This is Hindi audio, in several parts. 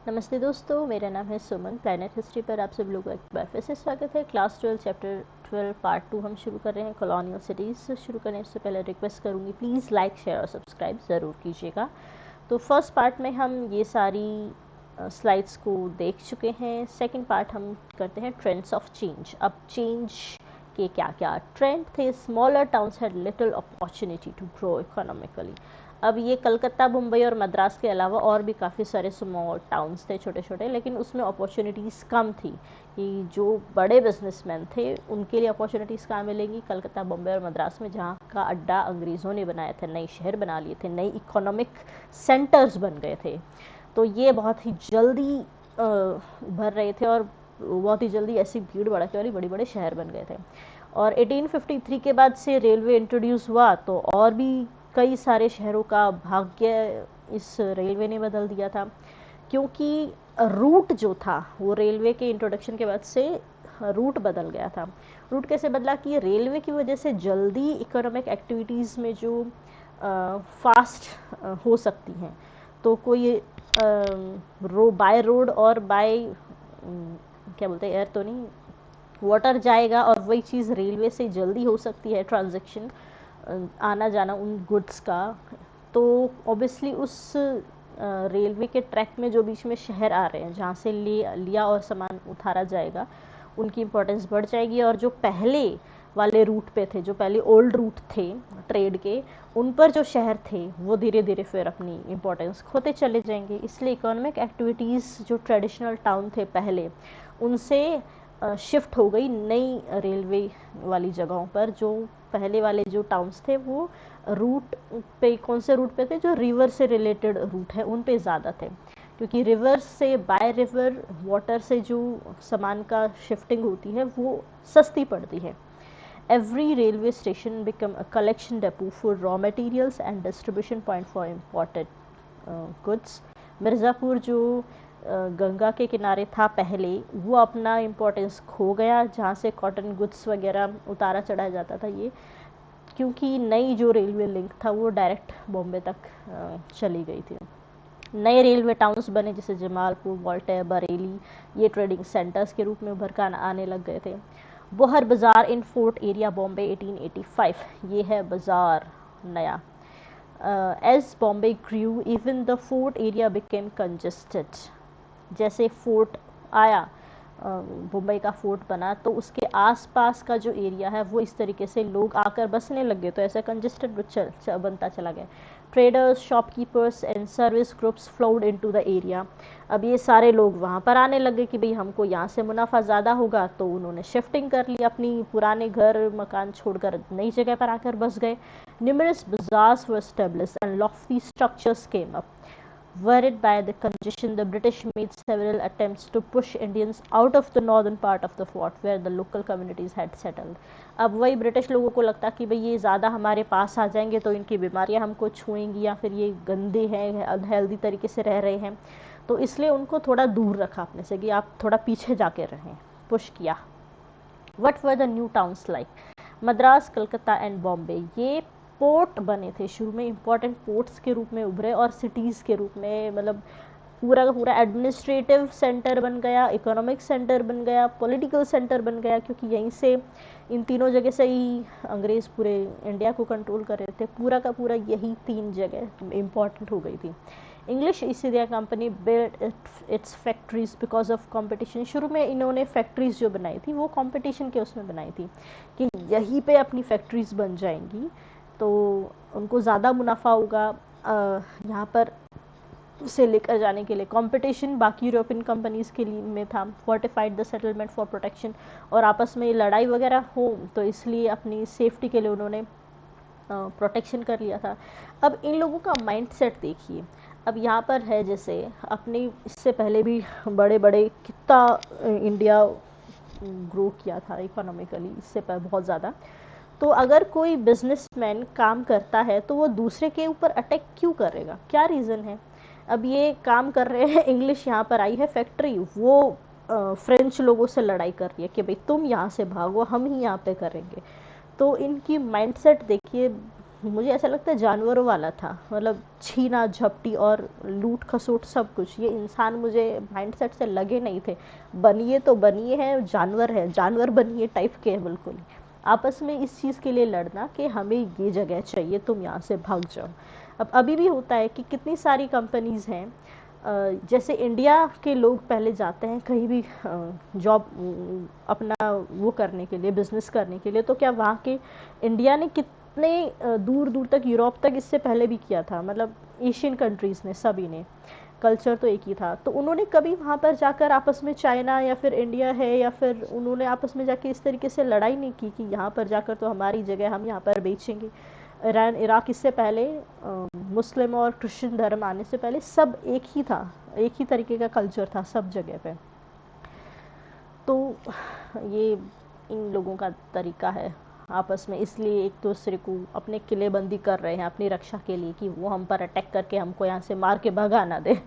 नमस्ते दोस्तों, मेरा नाम है सुमन। प्लैनेट हिस्ट्री पर आप सब लोगों का एक बार फिर से स्वागत है। क्लास 12 चैप्टर 12 पार्ट 2 हम शुरू कर रहे हैं। कॉलोनियल सिटीज़ शुरू करने से पहले रिक्वेस्ट करूँगी, प्लीज़ लाइक शेयर और सब्सक्राइब ज़रूर कीजिएगा। तो फर्स्ट पार्ट में हम ये सारी स्लाइड्स को देख चुके हैं। सेकंड पार्ट हम करते हैं ट्रेंड्स ऑफ चेंज। अब चेंज के क्या क्या ट्रेंड थे। Smaller towns had little opportunity to grow economically. अब ये कलकत्ता, मुंबई और मद्रास के अलावा और भी काफ़ी सारे स्मॉल टाउन्स थे, छोटे छोटे, लेकिन उसमें अपॉर्चुनिटीज़ कम थी कि जो बड़े बिजनेसमैन थे उनके लिए अपॉर्चुनिटीज़ कहाँ मिलेंगी। कलकत्ता, मुंबई और मद्रास में, जहाँ का अड्डा अंग्रेज़ों ने बनाया था, नए शहर बना लिए थे, नई इकोनॉमिक सेंटर्स बन गए थे। तो ये बहुत ही जल्दी उभर रहे थे और बहुत ही जल्दी ऐसी भीड़ भड़के वाली बड़े बड़े शहर बन गए थे। और 1853 के बाद से रेलवे इंट्रोड्यूस हुआ तो और भी कई सारे शहरों का भाग्य इस रेलवे ने बदल दिया था, क्योंकि रूट जो था वो रेलवे के इंट्रोडक्शन के बाद से रूट बदल गया था। रूट कैसे बदला कि रेलवे की वजह से जल्दी इकोनॉमिक एक्टिविटीज़ में जो फास्ट हो सकती हैं, तो कोई बाय रोड और बाय क्या बोलते हैं, एयर तो नहीं, वाटर जाएगा, और वही चीज़ रेलवे से जल्दी हो सकती है, ट्रांजैक्शन आना जाना उन गुड्स का। तो ऑब्वियसली उस रेलवे के ट्रैक में जो बीच में शहर आ रहे हैं जहाँ से लिया और सामान उतारा जाएगा, उनकी इम्पोर्टेंस बढ़ जाएगी। और जो पहले वाले रूट पे थे, जो पहले ओल्ड रूट थे ट्रेड के, उन पर जो शहर थे वो धीरे धीरे फिर अपनी इम्पोर्टेंस खोते चले जाएंगे। इसलिए इकोनॉमिक एक्टिविटीज़ जो ट्रेडिशनल टाउन थे पहले, उनसे शिफ्ट हो गई नई रेलवे वाली जगहों पर। जो पहले वाले जो टाउन्स थे वो रूट पे, कौन से रूट पे थे, जो रिवर से रिलेटेड रूट है उन पे ज़्यादा थे, क्योंकि रिवर से, बाय रिवर वाटर से जो सामान का शिफ्टिंग होती है वो सस्ती पड़ती है। Every railway station become a collection depot for raw materials and distribution point for imported goods. Mirzapur जो गंगा के किनारे था पहले, वो अपना इम्पोर्टेंस खो गया, जहाँ से कॉटन गुड्स वगैरह उतारा चढ़ाया जाता था। ये क्योंकि नई जो रेलवे लिंक था वो डायरेक्ट बॉम्बे तक चली गई थी। नए रेलवे टाउन्स बने, जैसे जमालपुर, वोल्टेयर, बरेली, ये ट्रेडिंग सेंटर्स के रूप में उभर कर आने लग गए थे। बोहर बाज़ार इन फोर्ट एरिया बॉम्बे 1885, ये है बाज़ार नया। As Bombay grew even the fort area became congested. जैसे फोर्ट आया, मुंबई का फोर्ट बना, तो उसके आसपास का जो एरिया है वो इस तरीके से लोग आकर बसने लगे, तो ऐसा कंजेस्टेड बनता चला गया। Traders, shopkeepers and service groups flowed into the area. अब ये सारे लोग वहाँ पर आने लगे कि भाई हमको यहाँ से मुनाफा ज़्यादा होगा, तो उन्होंने शिफ्टिंग कर ली, अपनी पुराने घर मकान छोड़कर नई जगह पर आकर बस गए। Numerous bazaars were established and lofty structures came up. Worried by the congestion, the British made several attempts to push Indians out of the northern part of the fort where the local communities had settled. अब वही ब्रिटिश लोगों को लगता कि भाई ये ज़्यादा हमारे पास आ जाएंगे तो इनकी बीमारियां हमको छुएंगी, या फिर ये गंदे हैं, अनहेल्दी तरीके से रह रहे हैं, तो इसलिए उनको थोड़ा दूर रखा अपने से कि आप थोड़ा पीछे जाके रहें, पुश किया। What were the new towns like? Madras, Calcutta and Bombay, ये पोर्ट बने थे शुरू में, इम्पॉर्टेंट पोर्ट्स के रूप में उभरे, और सिटीज़ के रूप में, मतलब पूरा का पूरा एडमिनिस्ट्रेटिव सेंटर बन गया, इकोनॉमिक सेंटर बन गया, पॉलिटिकल सेंटर बन गया, क्योंकि यहीं से, इन तीनों जगह से ही अंग्रेज़ पूरे इंडिया को कंट्रोल कर रहे थे। पूरा का पूरा यही तीन जगह इम्पॉर्टेंट हो गई थी। English east India company build its factories because of competition. शुरू में इन्होंने फैक्ट्रीज जो बनाई थी वो कंपटीशन के उसमें बनाई थी कि यहीं पे अपनी फैक्ट्रीज बन जाएंगी तो उनको ज़्यादा मुनाफा होगा। यहाँ पर उसे लेकर जाने के लिए कंपटीशन बाकी यूरोपियन कंपनीज़ के लिए में था। Fortified the settlement for protection, और आपस में लड़ाई वगैरह हो तो इसलिए अपनी सेफ्टी के लिए उन्होंने प्रोटेक्शन कर लिया था। अब इन लोगों का माइंडसेट देखिए। अब यहाँ पर है, जैसे अपनी इससे पहले भी बड़े बड़े कितना इंडिया ग्रो किया था इकोनॉमिकली, इससे बहुत ज़्यादा। तो अगर कोई बिजनेसमैन काम करता है तो वो दूसरे के ऊपर अटैक क्यों करेगा, क्या रीज़न है? अब ये काम कर रहे हैं, इंग्लिश यहाँ पर आई है फैक्ट्री, वो फ्रेंच लोगों से लड़ाई कर रही है कि भाई तुम यहाँ से भागो, हम ही यहाँ पे करेंगे। तो इनकी माइंडसेट देखिए, मुझे ऐसा लगता है जानवरों वाला था, मतलब छीना झपटी और लूट खसोट सब कुछ। ये इंसान मुझे माइंडसेट से लगे नहीं थे। बनिए तो बनिए हैं जानवर है, जानवर बनिए टाइप के हैं बिल्कुल। आपस में इस चीज़ के लिए लड़ना कि हमें ये जगह चाहिए, तुम यहाँ से भाग जाओ। अब अभी भी होता है कि कितनी सारी कंपनीज़ हैं, जैसे इंडिया के लोग पहले जाते हैं कहीं भी जॉब अपना वो करने के लिए, बिजनेस करने के लिए, तो क्या वहाँ के इंडिया ने कितने दूर दूर तक, यूरोप तक इससे पहले भी किया था, मतलब एशियन कंट्रीज़ ने, सभी ने, कल्चर तो एक ही था। तो उन्होंने कभी वहाँ पर जाकर आपस में, चाइना या फिर इंडिया है, या फिर उन्होंने आपस में जाके इस तरीके से लड़ाई नहीं की कि यहाँ पर जाकर तो हमारी जगह, हम यहाँ पर बेचेंगे। ईरान इराक इससे पहले मुस्लिम और क्रिश्चियन धर्म आने से पहले सब एक ही था, एक ही तरीके का कल्चर था सब जगह पे। तो ये इन लोगों का तरीका है आपस में, इसलिए एक दूसरे को अपने किलेबंदी कर रहे हैं अपनी रक्षा के लिए कि वो हम पर अटैक करके हमको यहाँ से मार के भगा ना दे।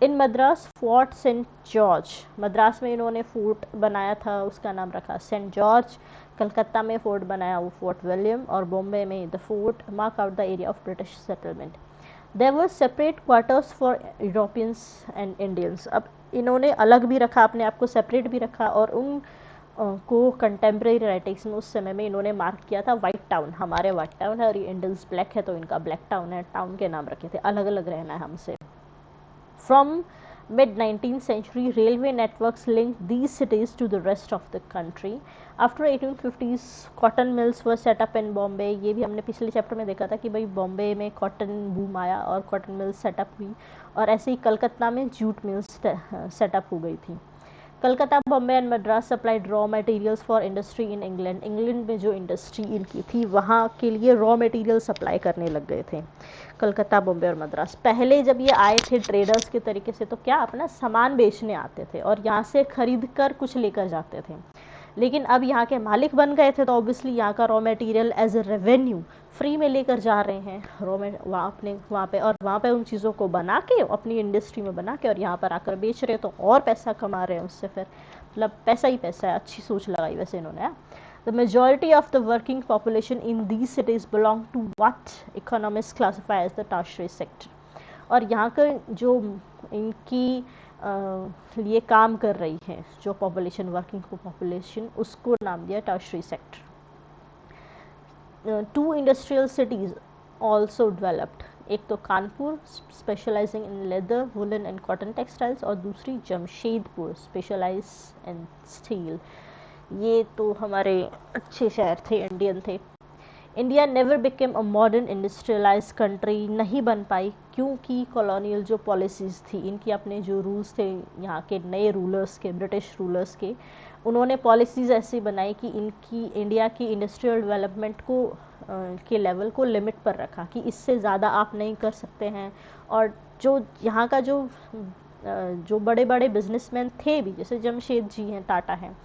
In Madras fort saint George, Madras में इन्होंने फोर्ट बनाया था, उसका नाम रखा सेंट जॉर्ज। कलकत्ता में फोर्ट बनाया वो फोर्ट विलियम, और बॉम्बे में the fort mark out the area of British settlement. There were separate quarters for Europeans and Indians. अब इन्होंने अलग भी रखा, अपने आप को सेपरेट भी रखा, और उन को कंटेम्प्रेरी राइटिंग्स में उस समय में इन्होंने मार्क किया था वाइट टाउन, हमारे वाइट टाउन है और ये इंडियंस ब्लैक है तो इनका ब्लैक टाउन है, टाउन के नाम रखे थे, अलग अलग रहना है हमसे। From mid-19th century, railway networks linked these cities to the rest of the country. After 1850s, cotton mills were set up in Bombay. ये भी हमने पिछले चैप्टर में देखा था कि भाई बॉम्बे में कॉटन बूम आया और कॉटन मिल्स सेटअप हुई, और ऐसे ही कलकत्ता में जूट मिल्स सेटअप हो गई थी। Calcutta, Bombay and Madras supplied raw materials for industry in England. England में जो इंडस्ट्री इनकी थी वहाँ के लिए रॉ मटेरियल सप्लाई करने लग गए थे कलकत्ता, बॉम्बे और मद्रास। पहले जब ये आए थे ट्रेडर्स के तरीके से, तो क्या अपना सामान बेचने आते थे और यहाँ से खरीद कर कुछ लेकर जाते थे, लेकिन अब यहाँ के मालिक बन गए थे तो ऑब्वियसली यहाँ का raw material as a revenue free में लेकर जा रहे हैं रॉ में वहाँ अपने वहाँ पे, और वहाँ पे उन चीज़ों को बना के अपनी इंडस्ट्री में बना के और यहाँ पर आकर बेच रहे, तो और पैसा कमा रहे हैं उससे। फिर मतलब पैसा ही पैसा है। अच्छी सोच लगाई वैसे इन्होंने। The majority of the working population in these cities belong to what economists classify as the tertiary sector. और यहाँ का जो इनकी लिए काम कर रही है जो पॉपुलेशन, वर्किंग पॉपुलेशन, उसको नाम दिया tertiary sector. Two industrial cities also developed, एक तो Kanpur specialising in leather, woollen and cotton textiles, और दूसरी जमशेदपुर स्पेशलाइज इन स्टील। ये तो हमारे अच्छे शहर थे, इंडियन थे। India never became a modern industrialise country, नहीं बन पाई क्योंकि कॉलोनियल जो पॉलिसीज़ थी इनकी, अपने जो रूल्स थे यहाँ के नए रूलर्स के, ब्रिटिश रूलर्स के, उन्होंने पॉलिसीज़ ऐसी बनाई कि इनकी इंडिया की इंडस्ट्रियल डेवलपमेंट को के लेवल को लिमिट पर रखा कि इससे ज़्यादा आप नहीं कर सकते हैं। और जो यहाँ का जो बड़े बड़े बिजनेसमैन थे भी, जैसे जमशेद जी हैं, टाटा हैं,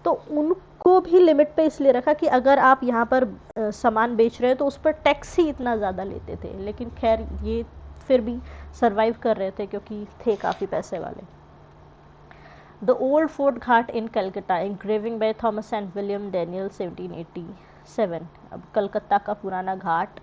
तो उनको भी लिमिट पे इसलिए रखा कि अगर आप यहाँ पर सामान बेच रहे हो तो उस पर टैक्स ही इतना ज़्यादा लेते थे, लेकिन खैर ये फिर भी सरवाइव कर रहे थे क्योंकि थे काफ़ी पैसे वाले। The old fort Ghat in Calcutta, engraving by Thomas and William Daniel 1787। अब कलकत्ता का पुराना घाट।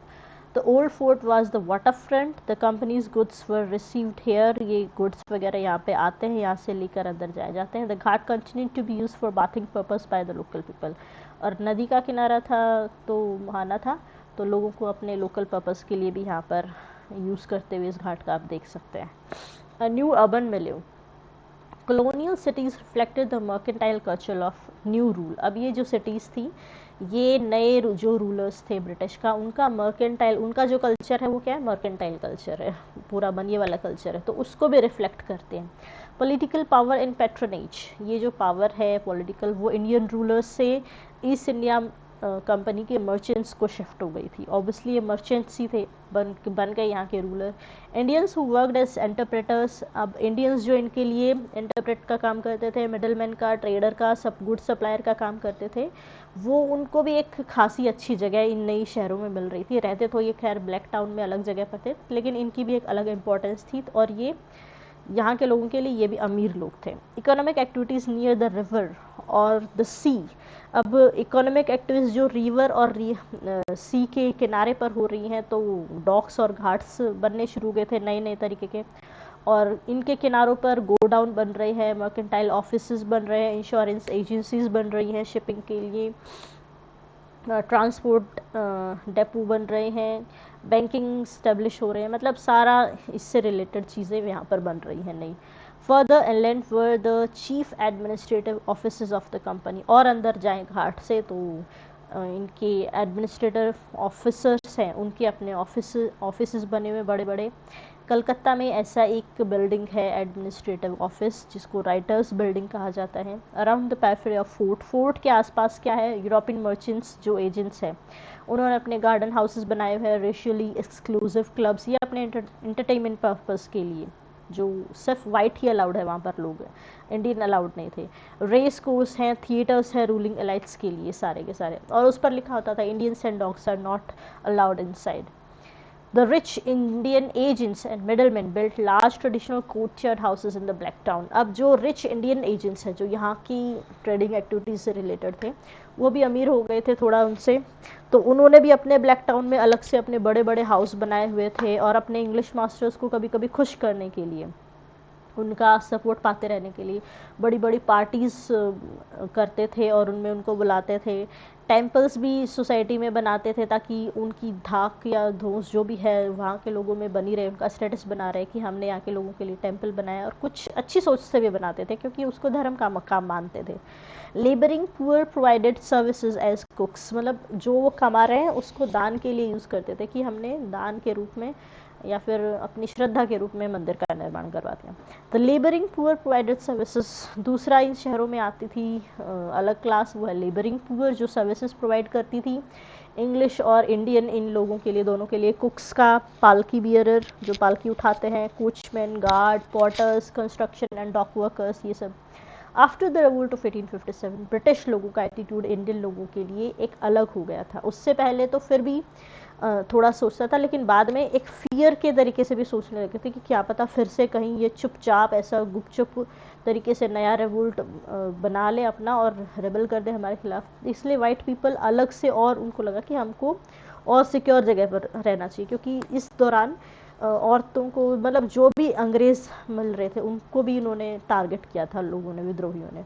The old fort was the waterfront. The company's goods were received here. ये goods वगैरह यहाँ पे आते हैं, यहाँ से लेकर अंदर जाए जाते हैं। The Ghat continued to be used for bathing purpose by the local people. और नदी का किनारा था तो मुहाना था, तो लोगों को अपने लोकल पर्पस के लिए भी यहाँ पर यूज़ करते हुए इस घाट का आप देख सकते हैं। A new urban milieu. Colonial cities reflected the mercantile culture of new rule. अब ये जो सिटीज़ थी, ये नए जो रूलर्स थे ब्रिटिश का, उनका मर्केंटाइल, उनका जो कल्चर है वो क्या है, मर्केंटाइल कल्चर है, पूरा बनिए वाला कल्चर है, तो उसको भी रिफ्लेक्ट करते हैं। पॉलिटिकल पावर इन पैट्रोनेज, ये जो पावर है पॉलिटिकल, वो इंडियन रूलर्स से ईस्ट इंडिया कंपनी के मर्चेंट्स को शिफ्ट हो गई थी। ऑब्वियसली ये मर्चेंट्स ही थे, बन गए यहाँ के ruler. Indians who worked as entrepreneurs, अब इंडियंस जो इनके लिए इंटरप्रेट का काम करते थे, मिडलमैन का, ट्रेडर का, सब गुड सप्लायर का काम करते थे, वो उनको भी एक खासी अच्छी जगह इन नई शहरों में मिल रही थी। रहते तो ये खैर ब्लैक टाउन में अलग जगह पर थे, लेकिन इनकी भी एक अलग इम्पोर्टेंस थी, और ये यहाँ के लोगों के लिए ये भी अमीर लोग थे। Economic activities near the river और द सी। अब इकोनॉमिक एक्टिविटीज जो रिवर और सी के किनारे पर हो रही हैं, तो डॉक्स और घाट्स बनने शुरू हो गए थे नए नए तरीके के, और इनके किनारों पर गोडाउन बन रहे हैं, मर्केंटाइल ऑफिसेज बन रहे हैं, इंश्योरेंस एजेंसीज बन रही हैं शिपिंग के लिए, ट्रांसपोर्ट डेपो बन रहे हैं, बैंकिंग स्टेब्लिश हो रहे हैं, मतलब सारा इससे रिलेटेड चीज़ें यहाँ पर बन रही हैं नई। Further inland were the chief administrative offices of the company, और अंदर जाएं घाट से तो इनके एडमिनिस्ट्रेटिव ऑफिसर्स हैं, उनके अपने ऑफिस बने हुए बड़े बड़े। कलकत्ता में ऐसा एक बिल्डिंग है एडमिनिस्ट्रेटिव ऑफिस, जिसको राइटर्स बिल्डिंग कहा जाता है। Around the periphery of fort के आसपास क्या है, यूरोपियन मर्चेंट्स जो एजेंट्स हैं उन्होंने अपने गार्डन हाउसेस बनाए हुए हैं, रेशियली एक्सक्लूसिव क्लब्स, या अपने एंटरटेनमेंट पर्पस के लिए, जो सिर्फ वाइट ही अलाउड है वहाँ पर, लोग इंडियन अलाउड नहीं थे। रेस कोर्स हैं, थिएटर्स हैं रूलिंग एलाइट्स के लिए सारे के सारे, और उस पर लिखा होता था Indians and dogs are not allowed inside. The rich Indian agents and middlemen built large traditional courtyard houses in the Black Town. अब जो rich Indian agents हैं, जो यहाँ की ट्रेडिंग एक्टिविटीज से रिलेटेड थे, वो भी अमीर हो गए थे थोड़ा उनसे, तो उन्होंने भी अपने ब्लैक टाउन में अलग से अपने बड़े बड़े हाउस बनाए हुए थे, और अपने इंग्लिश मास्टर्स को कभी कभी खुश करने के लिए, उनका सपोर्ट पाते रहने के लिए बड़ी बड़ी पार्टीज़ करते थे और उनमें उनको बुलाते थे। टेम्पल्स भी सोसाइटी में बनाते थे, ताकि उनकी धाक या धौंस जो भी है वहाँ के लोगों में बनी रहे, उनका स्टेटस बना रहे कि हमने यहाँ के लोगों के लिए टेम्पल बनाया, और कुछ अच्छी सोच से भी बनाते थे क्योंकि उसको धर्म का मकाम मानते थे। Labouring poor provided services as cooks, मतलब जो वो कमा रहे हैं उसको दान के लिए यूज़ करते थे, कि हमने दान के रूप में या फिर अपनी श्रद्धा के रूप में मंदिर का निर्माण करवाते हैं। The labouring poor provided services, दूसरा इन शहरों में आती थी अलग क्लास, वो है लेबरिंग पुअर, जो सर्विसेज प्रोवाइड करती थी इंग्लिश और इंडियन, इन लोगों के लिए, दोनों के लिए। कुक्स का, पालकी बियरर जो पालकी उठाते हैं, coachman, guard, porters, construction and dock workers, ये सब। After the revolt of 1857 British लोगों का एटीट्यूड इंडियन लोगों के लिए एक अलग हो गया था। उससे पहले तो फिर भी थोड़ा सोचता था, लेकिन बाद में एक फियर के तरीके से भी सोचने लगे थे कि क्या पता फिर से कहीं ये चुपचाप ऐसा गुपचुप तरीके से नया रिवोल्ट बना ले अपना और रेबल कर दे हमारे खिलाफ। इसलिए वाइट पीपल अलग से, और उनको लगा कि हमको और सिक्योर जगह पर रहना चाहिए, क्योंकि इस दौरान औरतों को, मतलब जो भी अंग्रेज़ मिल रहे थे उनको भी इन्होंने टारगेट किया था लोगों ने, विद्रोहियों ने।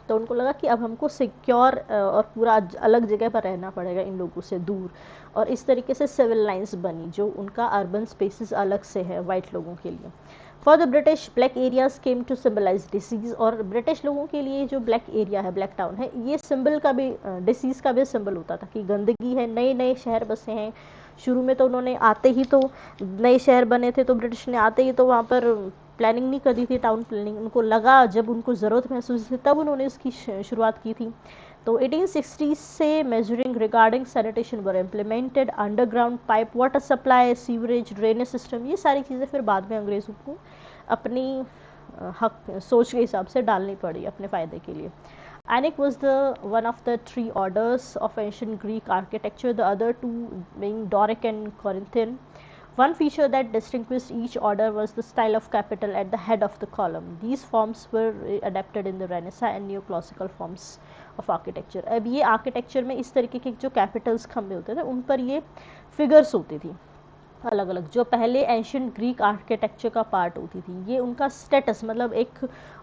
तो उनको लगा कि अब हमको सिक्योर और पूरा अलग जगह पर रहना पड़ेगा इन लोगों से दूर, और इस तरीके से सिविल लाइंस बनी, जो उनका अर्बन स्पेसेस अलग से है वाइट लोगों के लिए। For the British black areas came to symbolise disease, और ब्रिटिश लोगों के लिए जो ब्लैक एरिया है, ब्लैक टाउन है, ये सिंबल का भी, डिसीज़ का भी सिंबल होता था कि गंदगी है, नए नए शहर बसे हैं। शुरू में तो उन्होंने आते ही, तो नए शहर बने थे तो ब्रिटिश ने आते ही तो वहाँ पर प्लानिंग नहीं करी थी, टाउन प्लानिंग, उनको लगा, जब उनको ज़रूरत महसूस थी तब उन्होंने इसकी शुरुआत की थी। तो 1860 से measuring regarding sanitation were implemented, underground pipe water supply, sewerage, drainage system, ये सारी चीज़ें फिर बाद में अंग्रेज़ों को अपनी हक सोच के हिसाब से डालनी पड़ी अपने फ़ायदे के लिए। Ionic was the one of the three orders of ancient Greek architecture, the other two being Doric and Corinthian. One feature that distinguished each order was the style of capital at the head of the column. These forms were adapted in the Renaissance and neoclassical forms of architecture. अब ये आर्किटेक्चर में इस तरीके के जो कैपिटल्स खंबे होते थे उन पर ये फिगर्स होती थी अलग अलग, जो पहले एंशियंट ग्रीक आर्किटेक्चर का पार्ट होती थी। ये उनका स्टेटस, मतलब एक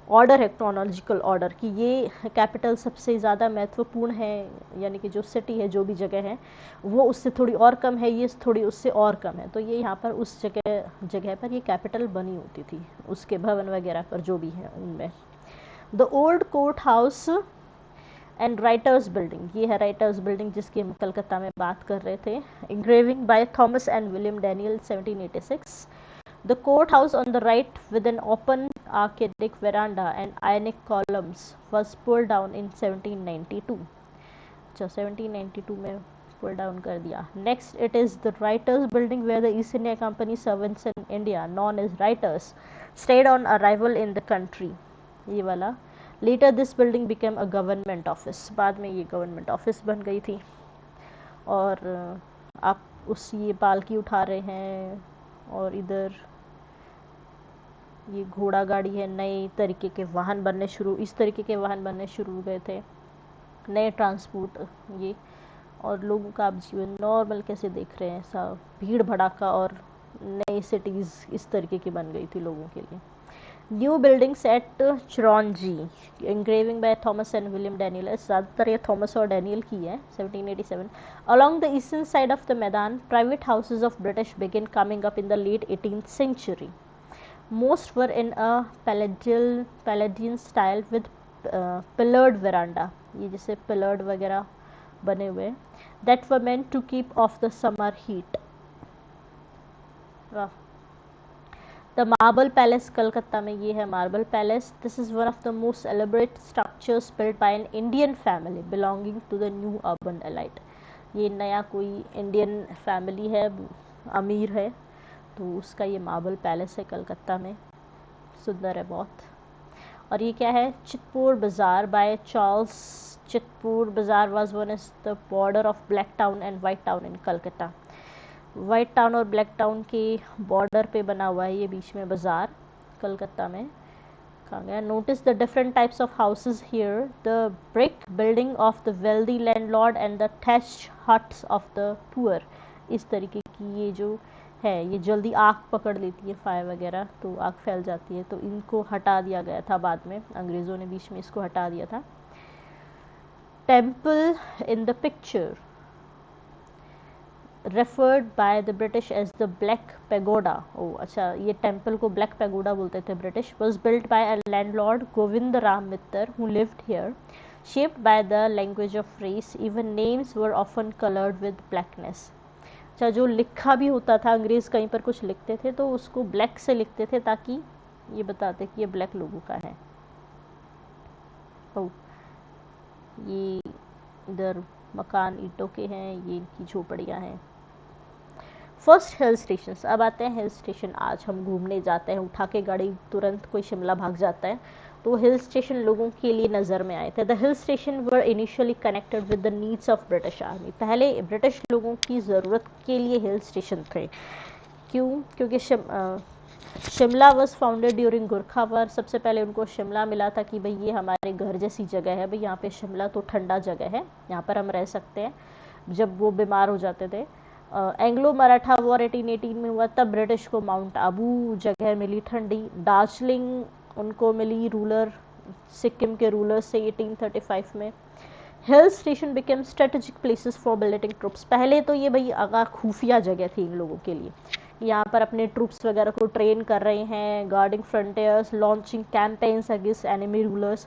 ऑर्डर है, क्रोनोलॉजिकल ऑर्डर, कि ये कैपिटल सबसे ज़्यादा महत्वपूर्ण है, यानी कि जो सिटी है, जो भी जगह है, वो उससे थोड़ी और कम है, ये थोड़ी उससे और कम है, तो ये यहाँ पर उस जगह पर ये कैपिटल बनी होती थी, उसके भवन वगैरह पर जो भी है उनमें। The old court house and writers building, ये है राइटर्स बिल्डिंग जिसकी हम कलकत्ता में बात कर रहे थे। Engraving by Thomas and William Daniell 1786। The court house on the right with an open arcaded verandah and ionic columns was pulled down in 1792। अच्छा, 1792 में पुल डाउन कर दिया। Next it is the writers building where the East India Company servants in India known as writers stayed on arrival in the country, ये वाला। Later this building became a government office, बाद में ये गवर्नमेंट ऑफिस बन गई थी। और आप, उस ये पालकी उठा रहे हैं और इधर ये घोड़ा गाड़ी है, नए तरीके के वाहन बनने शुरू, इस तरीके के वाहन बनने शुरू हो गए थे, नए ट्रांसपोर्ट ये, और लोगों का आप जीवन नॉर्मल कैसे देख रहे हैं, ऐसा भीड़ भड़ाका, और नई सिटीज़ इस तरीके की बन गई थी लोगों के लिए। New buildings at Chowringhee, engraving by Thomas and William Daniell, ज़्यादातर ये थॉमस और डैनियल की है, 1787। Along the eastern side of the maidan, private houses of British begin coming up in the late 18th century. Most were in a Palladian style with pillared veranda, ये जैसे pillared वगैरह बने हुए, that were meant to keep off the summer heat. वाह। The Marble Palace, कलकत्ता में ये है Marble Palace. This is one of the most elaborate structures built by an Indian family belonging to the new urban elite. ये नया कोई इंडियन फैमिली है, अमीर है, तो उसका ये मार्बल पैलेस है कलकत्ता में, सुंदर है बहुत। और ये क्या है, चितपुर बाज़ार bye Charles. Chitpur Bazaar was one is the border of black town and white town in Calcutta. White town और ब्लैक टाउन के बॉर्डर पे बना हुआ है ये बीच में बाज़ार कलकत्ता में। कहा गया, notice the different types of houses here, the brick building of the wealthy landlord and the thatched huts of the poor. इस तरीके की ये जो है, ये जल्दी आग पकड़ लेती है, फायर वगैरह, तो आग फैल जाती है, तो इनको हटा दिया गया था बाद में, अंग्रेज़ों ने बीच में इसको हटा दिया था। Temple in the picture referred by the British as the black pagoda. ओ अच्छा, ये टेम्पल को ब्लैक पेगोडा बोलते थे British. Was built by a landlord Govind Ram Mitter who lived here, shaped by the language of race, even names were often coloured with blackness. अच्छा, जो लिखा भी होता था, अंग्रेज़ कहीं पर कुछ लिखते थे तो उसको ब्लैक से लिखते थे ताकि ये बताते कि ये ब्लैक लोगों का है। ओ, ये इधर मकान ईंटों के हैं, ये इनकी झोपड़ियाँ हैं। फर्स्ट हिल स्टेशन, अब आते हैं हिल स्टेशन। आज हम घूमने जाते हैं, उठा के गाड़ी तुरंत कोई शिमला भाग जाता है, तो हिल स्टेशन लोगों के लिए नज़र में आए थे। The hill station were initially connected with the needs of British army. पहले ब्रिटिश लोगों की ज़रूरत के लिए हिल स्टेशन थे। क्यों? क्योंकि Shimla was founded during Gorkha war. सबसे पहले उनको शिमला मिला था कि भाई ये हमारे घर जैसी जगह है, भाई यहाँ पे शिमला तो ठंडा जगह है, यहाँ पर हम रह सकते हैं, जब वो बीमार हो जाते थे। एंग्लो मराठा वॉर 1818 में हुआ, तब ब्रिटिश को माउंट आबू जगह मिली ठंडी। दार्जिलिंग उनको मिली रूलर, सिक्किम के रूलर से 1835 में। Hill station became strategic places for building troops. पहले तो ये भाई आगा खुफिया जगह थी इन लोगों के लिए, यहाँ पर अपने ट्रूप्स वगैरह को ट्रेन कर रहे हैं, guarding frontiers, launching campaigns against enemy rulers.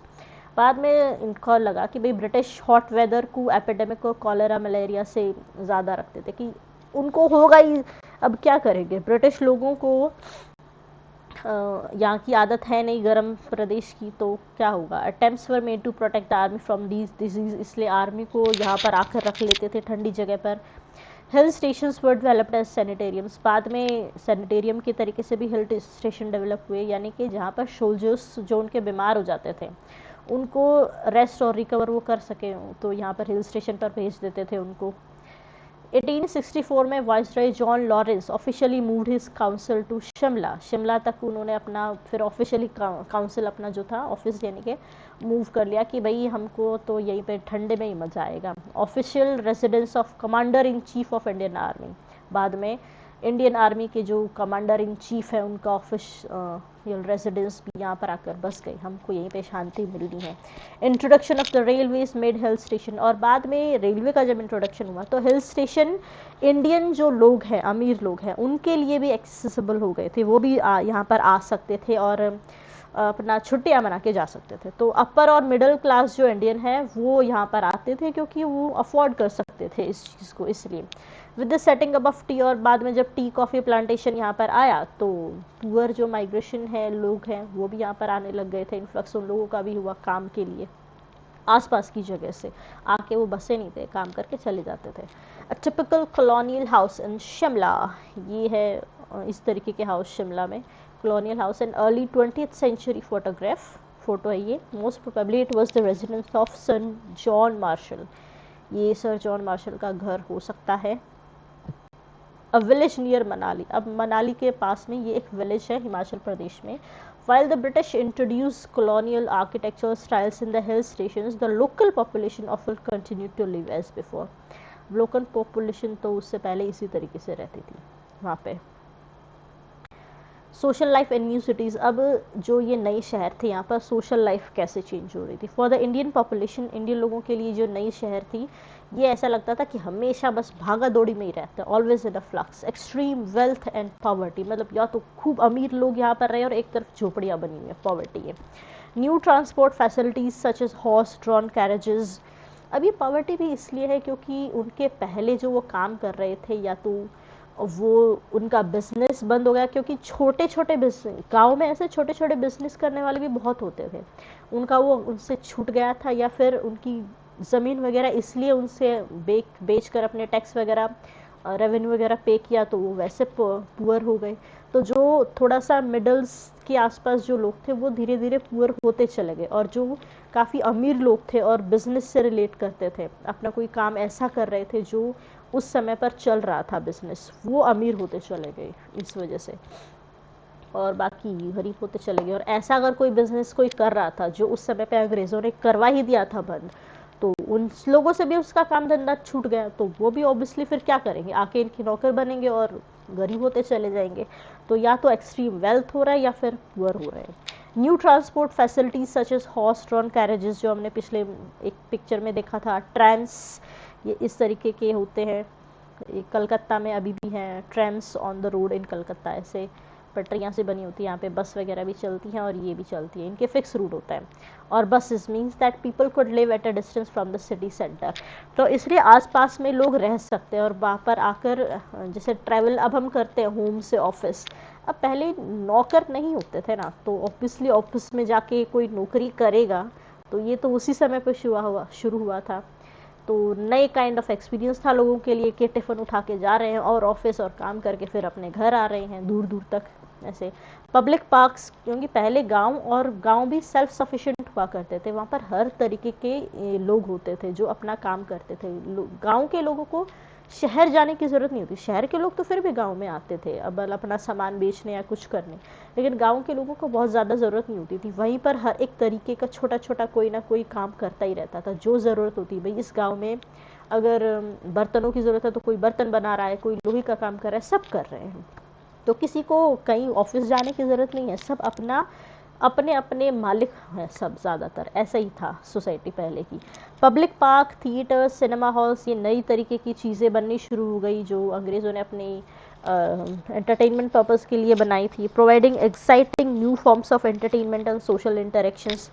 बाद में इनको लगा कि भाई ब्रिटिश हॉट वेदर को, एपिडेमिक को, कॉलेरा मलेरिया से ज़्यादा रखते थे कि उनको होगा ही, अब क्या करेंगे, ब्रिटिश लोगों को यहाँ की आदत है नहीं गर्म प्रदेश की, तो क्या होगा। Attempts were made to protect the army from these disease, इसलिए आर्मी को यहाँ पर आकर रख लेते थे ठंडी जगह पर। Hill stations were developed as sanatoriums. बाद में सैनिटेरियम के तरीके से भी हिल स्टेशन डेवलप हुए, यानी कि जहाँ पर सोल्जर्स जो उनके बीमार हो जाते थे उनको रेस्ट और रिकवर वो कर सके, तो यहाँ पर हिल स्टेशन पर भेज देते थे उनको। 1864 में viceroy John Lawrence officially moved his council to Shimla. Shimla तक उन्होंने अपना फिर ऑफिशियली काउंसिल अपना जो था ऑफिस यानी कि मूव कर लिया कि भाई हमको तो यहीं पे ठंडे में ही मज़ा आएगा। Official residence of commander in chief of Indian army, बाद में इंडियन आर्मी के जो कमांडर इन चीफ है उनका ऑफिशियल रेजिडेंस भी यहाँ पर आकर बस गई, हमको यहीं पे शांति मिलनी है। Introduction of the railways made hill station, और बाद में रेलवे का जब इंट्रोडक्शन हुआ तो हिल स्टेशन इंडियन जो लोग हैं, अमीर लोग हैं, उनके लिए भी एक्सेसिबल हो गए थे, वो भी यहाँ पर आ सकते थे और अपना छुट्टियाँ मना के जा सकते थे। तो अपर और मिडिल क्लास जो इंडियन है वो यहाँ पर आते थे क्योंकि वो अफोर्ड कर सकते थे इस चीज़ को, इसलिए। With the setting up of T, और बाद में जब टी कॉफ़ी प्लांटेशन यहाँ पर आया तो पुअर जो माइग्रेशन है लोग हैं वो भी यहाँ पर आने लग गए थे। इन्फ्लक्स उन लोगों का भी हुआ काम के लिए, आसपास की जगह से आके वो बसे नहीं थे, काम करके चले जाते थे। A typical colonial house in Shimla, ये है इस तरीके के हाउस शिमला में, colonial house in early 20th century photo है ये। Most probably it was the residence of sir John Marshall, ये सर जॉन मार्शल का घर हो सकता है। A village near Manali. अब मनाली के पास में ये एक विलेज है हिमाचल प्रदेश में। While the British introduced colonial architectural styles in the hill stations, the local population often continued to live as before. Local population तो उससे पहले इसी तरीके से रहती थी वहाँ पे। Social life in new cities, अब जो ये नए शहर थे यहाँ पर सोशल लाइफ कैसे चेंज हो रही थी। For the Indian population, Indian लोगों के लिए जो नई शहर थी, ये ऐसा लगता था कि हमेशा बस भागा दौड़ी में ही रहते हैं, always in a flux, extreme wealth and poverty, मतलब या तो खूब अमीर लोग यहाँ पर रहे और एक तरफ झोपड़ियाँ बनी हुई है, पॉवर्टी है। New transport facilities such as horse drawn carriages. अब ये पॉवर्टी भी इसलिए है क्योंकि उनके पहले जो वो काम कर रहे थे या तो वो उनका बिजनेस बंद हो गया, क्योंकि छोटे छोटे बिजनेस गांव में ऐसे छोटे छोटे बिजनेस करने वाले भी बहुत होते थे, उनका वो उनसे छूट गया था, या फिर उनकी ज़मीन वगैरह इसलिए उनसे बेच कर अपने टैक्स वगैरह रेवेन्यू वगैरह पे किया, तो वो वैसे पुअर हो गए। तो जो थोड़ा सा मिडल्स के आसपास जो लोग थे वो धीरे धीरे पुअर होते चले गए, और जो काफ़ी अमीर लोग थे और बिजनेस से रिलेट करते थे, अपना कोई काम ऐसा कर रहे थे जो उस समय पर चल रहा था बिजनेस, वो अमीर होते चले गए इस वजह से, और बाकी गरीब होते चले गए। और ऐसा अगर कोई बिजनेस कोई कर रहा था जो उस समय पे अंग्रेज़ों ने करवा ही दिया था बंद, तो उन लोगों से भी उसका काम धंधा छूट गया, तो वो भी ऑब्वियसली फिर क्या करेंगे, आके इनके नौकर बनेंगे और गरीब होते चले जाएंगे। तो या तो एक्सट्रीम वेल्थ हो रहा है या फिर पुअर हो रहे हैं। New transport facilities such as horse drawn carriages, जो हमने पिछले एक पिक्चर में देखा था, ट्रैम्स, ये इस तरीके के होते हैं। कलकत्ता में अभी भी हैं ट्रैम्स ऑन द रोड इन कलकत्ता, ऐसे पटरियाँ से बनी होती है, यहाँ पे बस वगैरह भी चलती हैं और ये भी चलती है, इनके फिक्स रूट होता है। और buses means that people could live at a distance from the city centre, तो इसलिए आसपास में लोग रह सकते हैं और वहाँ पर आकर जैसे ट्रैवल अब हम करते हैं होम से ऑफिस। अब पहले नौकर नहीं होते थे ना, तो ऑब्वियसली ऑफिस में जाके कोई नौकरी करेगा, तो ये तो उसी समय पर शुरू हुआ था। तो नए काइंड ऑफ एक्सपीरियंस था लोगों के लिए कि टिफ़िन उठा के जा रहे हैं और ऑफिस और काम करके फिर अपने घर आ रहे हैं दूर दूर तक। ऐसे पब्लिक पार्क्स, क्योंकि पहले गांव भी सेल्फ सफिशिएंट हुआ करते थे, वहाँ पर हर तरीके के लोग होते थे जो अपना काम करते थे। गांव के लोगों को शहर जाने की ज़रूरत नहीं होती, शहर के लोग तो फिर भी गांव में आते थे अब अपना सामान बेचने या कुछ करने, लेकिन गांव के लोगों को बहुत ज़्यादा ज़रूरत नहीं होती थी। वहीं पर हर एक तरीके का छोटा छोटा कोई ना कोई काम करता ही रहता था, जो ज़रूरत होती, भाई इस गाँव में अगर बर्तनों की ज़रूरत है तो कोई बर्तन बना रहा है, कोई लोहे का काम कर रहा है, सब कर रहे हैं। तो किसी को कहीं ऑफिस जाने की ज़रूरत नहीं है, सब अपने अपने मालिक हैं सब, ज़्यादातर ऐसा ही था सोसाइटी पहले की। Public park, theatre, cinema halls, ये नई तरीके की चीज़ें बननी शुरू हो गई जो अंग्रेज़ों ने अपनी एंटरटेनमेंट पर्पस के लिए बनाई थी। Providing exciting new forms of entertainment and social interactions.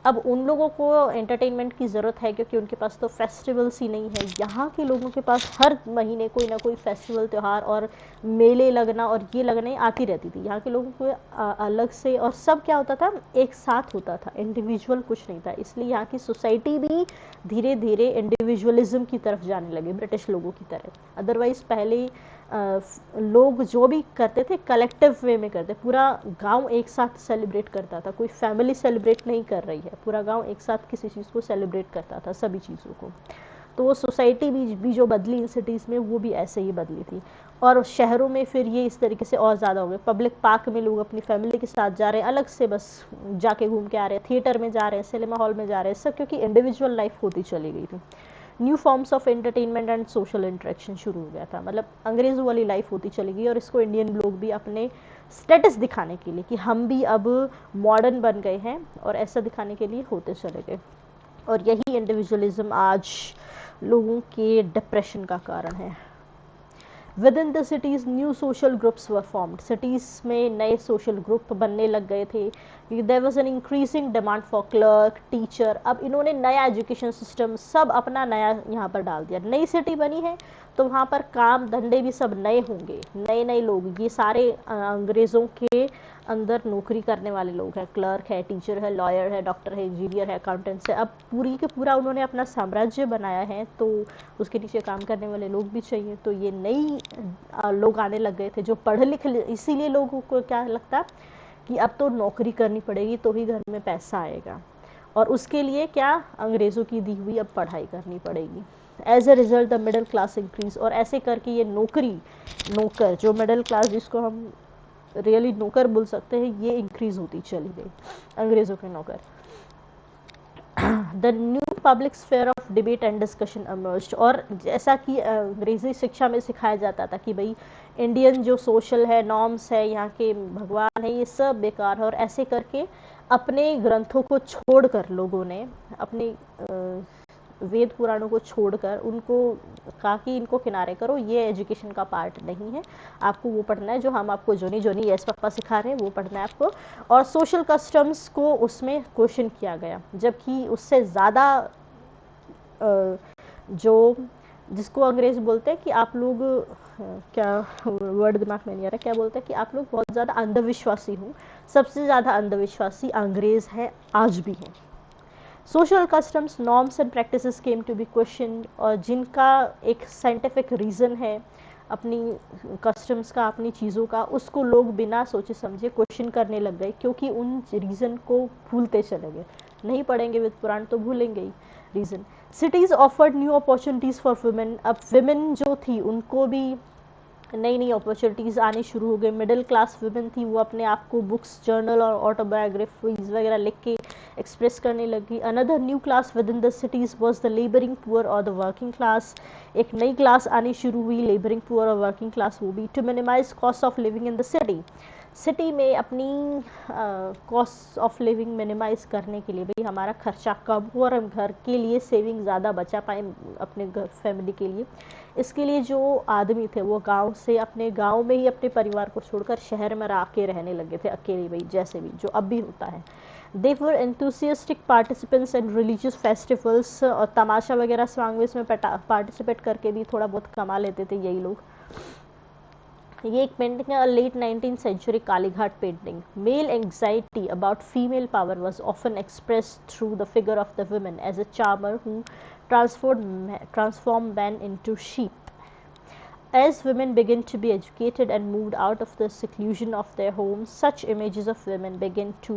अब उन लोगों को एंटरटेनमेंट की ज़रूरत है क्योंकि उनके पास तो फेस्टिवल्स ही नहीं है। यहाँ के लोगों के पास हर महीने कोई ना कोई फेस्टिवल, त्यौहार और मेले लगना और ये लगने आती रहती थी। यहाँ के लोगों को अलग से, और सब क्या होता था, एक साथ होता था, इंडिविजुअल कुछ नहीं था। इसलिए यहाँ की सोसाइटी भी धीरे धीरे इंडिविजुअलिज्म की तरफ जाने लगे, ब्रिटिश लोगों की तरह। अदरवाइज़ पहले लोग जो भी करते थे कलेक्टिव वे में करते, पूरा गांव एक साथ सेलिब्रेट करता था, कोई फैमिली सेलिब्रेट नहीं कर रही है, पूरा गांव एक साथ किसी चीज़ को सेलिब्रेट करता था, सभी चीज़ों को। तो वो सोसाइटी भी जो बदली इन सिटीज़ में, वो भी ऐसे ही बदली थी। और शहरों में फिर ये इस तरीके से और ज़्यादा हो गए। पब्लिक पार्क में लोग अपनी फैमिली के साथ जा रहे हैं, अलग से बस जाके घूम के आ रहे हैं, थिएटर में जा रहे हैं, सिनेमा हॉल में जा रहे हैं, सब क्योंकि इंडिविजुअल लाइफ होती चली गई थी। New forms of entertainment and social interaction शुरू हो गया था, मतलब अंग्रेज़ों वाली लाइफ होती चली गई, और इसको इंडियन लोग भी अपने स्टेटस दिखाने के लिए कि हम भी अब मॉडर्न बन गए हैं, और ऐसा दिखाने के लिए होते चले गए। और यही इंडिविजुअलिज्म आज लोगों के डिप्रेशन का कारण है। Within the cities new social groups were formed, cities में नए सोशल ग्रुप बनने लग गए थे। There was an increasing demand for clerk, teacher. अब इन्होंने नया एजुकेशन सिस्टम सब अपना नया यहाँ पर डाल दिया। नई सिटी बनी है तो वहाँ पर काम धंधे भी सब नए होंगे, नए नए लोग, ये सारे अंग्रेज़ों के अंदर नौकरी करने वाले लोग हैं, क्लर्क है, टीचर है, लॉयर है, डॉक्टर है, इंजीनियर है, अकाउंटेंट्स है। अब पूरी के पूरा उन्होंने अपना साम्राज्य बनाया है, तो उसके नीचे काम करने वाले लोग भी चाहिए। तो ये नई लोग आने लग गए थे जो पढ़े लिखे, इसीलिए लोगों को क्या लगता कि अब तो नौकरी करनी पड़ेगी तो ही घर में पैसा आएगा, और उसके लिए क्या, अंग्रेज़ों की दी हुई अब पढ़ाई करनी पड़ेगी। As a result the middle class increase, और ऐसे करके ये नौकर जो मिडिल क्लास जिसको हम रियली नौकर बोल सकते हैं, ये इंक्रीज होती चली गई, अंग्रेज़ों के नौकर। The new public sphere of debate and discussion emerged, और जैसा कि अंग्रेज़ी शिक्षा में सिखाया जाता था कि भाई इंडियन जो सोशल है, नॉर्म्स है, यहाँ के भगवान है, ये सब बेकार है, और ऐसे करके अपने ग्रंथों को छोड़कर लोगों ने अपने वेद पुराणों को छोड़कर उनको कहा कि इनको किनारे करो, ये एजुकेशन का पार्ट नहीं है, आपको वो पढ़ना है जो हम आपको जोनी जोनी यस पापा सिखा रहे हैं, वो पढ़ना है आपको। और सोशल कस्टम्स को उसमें क्वेश्चन किया गया, जबकि उससे ज़्यादा जो जिसको अंग्रेज बोलते हैं कि आप लोग क्या वर्ड दिमाग में नहीं आ रहा, क्या बोलते हैं कि आप लोग बहुत ज़्यादा अंधविश्वासी हो, सबसे ज़्यादा अंधविश्वासी अंग्रेज़ हैं, आज भी हैं। Social customs, norms and practices came to be question, और जिनका एक साइंटिफिक रीज़न है अपनी कस्टम्स का, अपनी चीज़ों का, उसको लोग बिना सोचे समझे क्वेश्चन करने लग गए, क्योंकि उन रीज़न को भूलते चले गए। नहीं पढ़ेंगे वेद पुराण तो भूलेंगे ही reason. Cities offered new opportunities for women, अब वुमेन जो थी उनको भी नई नई अपॉर्चुनिटीज़ आनी शुरू हो गई। मिडिल क्लास वुमेन थी, वो अपने आप को बुक्स, जर्नल और ऑटोबायोग्राफीज वगैरह लिख के एक्सप्रेस करने लगी। Another new class within the cities was the labouring poor और द वर्किंग क्लास, एक नई क्लास आनी शुरू हुई, लेबरिंग पुअर और वर्किंग क्लास, वो भी to minimise cost of living in the city में अपनी कॉस्ट ऑफ लिविंग मिनिमाइज करने के लिए, भाई हमारा खर्चा कम हो और हम घर के लिए सेविंग ज़्यादा बचा पाएँ अपने घर फैमिली के लिए, इसके लिए जो आदमी थे वो गांव से, अपने गांव में ही अपने परिवार को छोड़कर शहर में आके रहने लगे थे अकेले, भाई जैसे भी जो अब भी होता है। They were enthusiastic participants in religious festivals, और तमाशा वगैरह स्वांगवेस में पार्टिसिपेट करके भी थोड़ा बहुत कमा लेते थे यही लोग। ये एक पेंटिंग है, late 19th century Kalighat painting. Male anxiety about female power was often express through the figure of the woman as a charmer who transform men into sheep. As women began to be educated and moved out of the seclusion of their homes, such images of women began to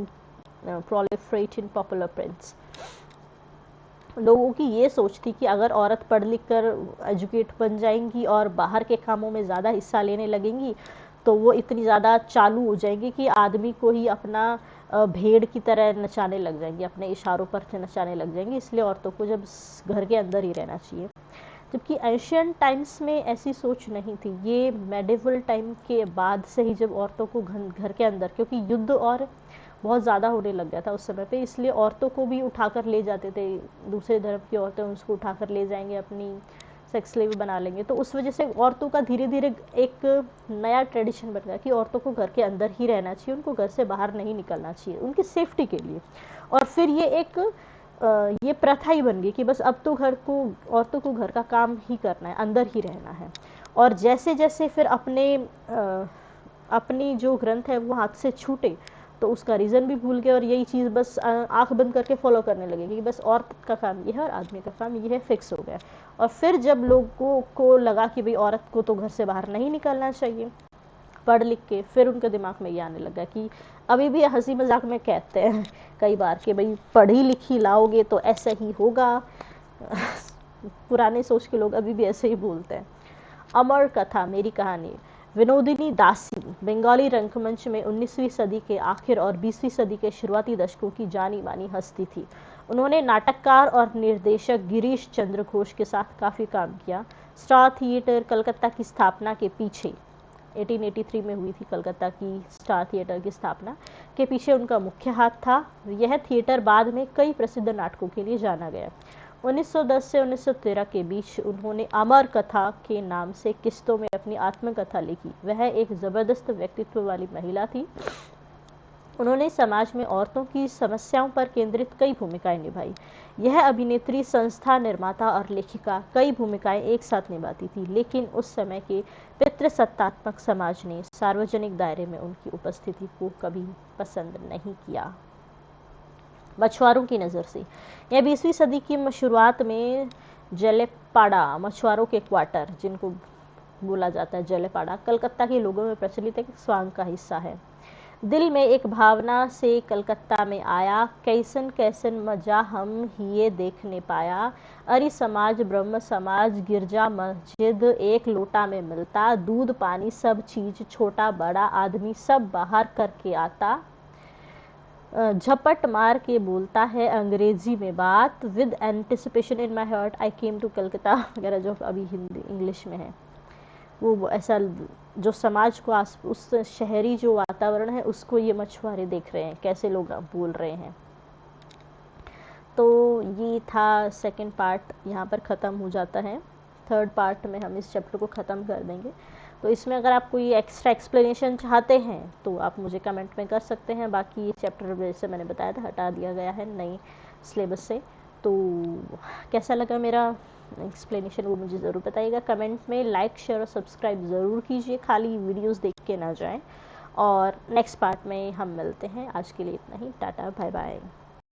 proliferate in popular prints. लोगों की ये सोच थी कि अगर औरत पढ़ लिख कर एजुकेट बन जाएंगी और बाहर के कामों में ज़्यादा हिस्सा लेने लगेंगी, तो वो इतनी ज़्यादा चालू हो जाएंगी कि आदमी को ही अपना भेड़ की तरह नचाने लग जाएंगी, अपने इशारों पर नचाने लग जाएंगी, इसलिए औरतों को जब घर के अंदर ही रहना चाहिए। जबकि एशियन टाइम्स में ऐसी सोच नहीं थी, ये मेडिवल टाइम के बाद से ही जब औरतों को घर के अंदर, क्योंकि युद्ध और बहुत ज़्यादा होने लग गया था उस समय पे, इसलिए औरतों को भी उठाकर ले जाते थे, दूसरे धर्म की औरतें उसको उठाकर ले जाएंगे, अपनी सेक्स स्लेव बना लेंगे, तो उस वजह से औरतों का धीरे धीरे एक नया ट्रेडिशन बन गया कि औरतों को घर के अंदर ही रहना चाहिए, उनको घर से बाहर नहीं निकलना चाहिए उनकी सेफ्टी के लिए। और फिर ये प्रथा ही बन गई कि बस अब तो औरतों को घर का काम ही करना है, अंदर ही रहना है। और जैसे जैसे फिर अपनी जो ग्रंथ है वो हाथ से छूटे, तो उसका रीज़न भी भूल गए और यही चीज़ बस आंख बंद करके फॉलो करने लगे कि बस औरत का काम ये है और आदमी का काम ये है, फिक्स हो गया। और फिर जब लोगों को लगा कि भाई औरत को तो घर से बाहर नहीं निकलना चाहिए पढ़ लिख के, फिर उनके दिमाग में ये आने लगा कि अभी भी हंसी मजाक में कहते हैं कई बार कि भाई पढ़ी लिखी लाओगे तो ऐसा ही होगा। पुराने सोच के लोग अभी भी ऐसे ही बोलते हैं। अमर कथा, मेरी कहानी। विनोदिनी दासी बंगाली रंगमंच में 19वीं सदी के आखिर और 20वीं सदी के शुरुआती दशकों की जानी मानी हस्ती थी। उन्होंने नाटककार और निर्देशक गिरीश चंद्र घोष के साथ काफ़ी काम किया। स्टार थिएटर कलकत्ता की स्थापना के पीछे 1883 में हुई थी कलकत्ता की स्टार थिएटर की स्थापना के पीछे उनका मुख्य हाथ था। यह थिएटर बाद में कई प्रसिद्ध नाटकों के लिए जाना गया। 1910 से 1913 के बीच उन्होंने अमर कथा के नाम से किस्तों में अपनी आत्मकथा लिखी। वह एक ज़बरदस्त व्यक्तित्व वाली महिला थी। उन्होंने समाज में औरतों की समस्याओं पर केंद्रित कई भूमिकाएं निभाई। यह अभिनेत्री, संस्था, निर्माता और लेखिका कई भूमिकाएं एक साथ निभाती थी, लेकिन उस समय के पितृसत्तात्मक समाज ने सार्वजनिक दायरे में उनकी उपस्थिति को कभी पसंद नहीं किया। मछुआरों की नज़र से, यह 20वीं सदी की शुरुआत में जलेपाड़ा मछुआरों के क्वार्टर, जिनको बोला जाता है जलेपाड़ा, कलकत्ता के लोगों में प्रचलित एक स्वांग का हिस्सा है। दिल में एक भावना से कलकत्ता में आया, कैसन कैसन मजा हम हिये देखने पाया। अरे समाज ब्रह्म समाज गिरजा मस्जिद एक लोटा में मिलता, दूध पानी सब चीज छोटा बड़ा आदमी सब बाहर करके आता। झपट मार के बोलता है अंग्रेजी में बात, with anticipation in my heart I came to Calcutta वगैरह जो अभी हिंदी इंग्लिश में है। वो ऐसा जो समाज को उस शहरी जो वातावरण है उसको ये मछुआरे देख रहे हैं, कैसे लोग बोल रहे हैं। तो ये था सेकंड पार्ट, यहाँ पर ख़त्म हो जाता है। थर्ड पार्ट में हम इस चैप्टर को ख़त्म कर देंगे। तो इसमें अगर आप कोई एक्स्ट्रा एक्सप्लेनेशन चाहते हैं तो आप मुझे कमेंट में कर सकते हैं। बाकी ये चैप्टर जैसे मैंने बताया था हटा दिया गया है नई सिलेबस से। तो कैसा लगा मेरा एक्सप्लेनेशन वो मुझे ज़रूर बताइएगा कमेंट में। लाइक शेयर और सब्सक्राइब ज़रूर कीजिए, खाली वीडियोस देख के ना जाएं। और नेक्स्ट पार्ट में हम मिलते हैं। आज के लिए इतना ही, टाटा बाय बाय।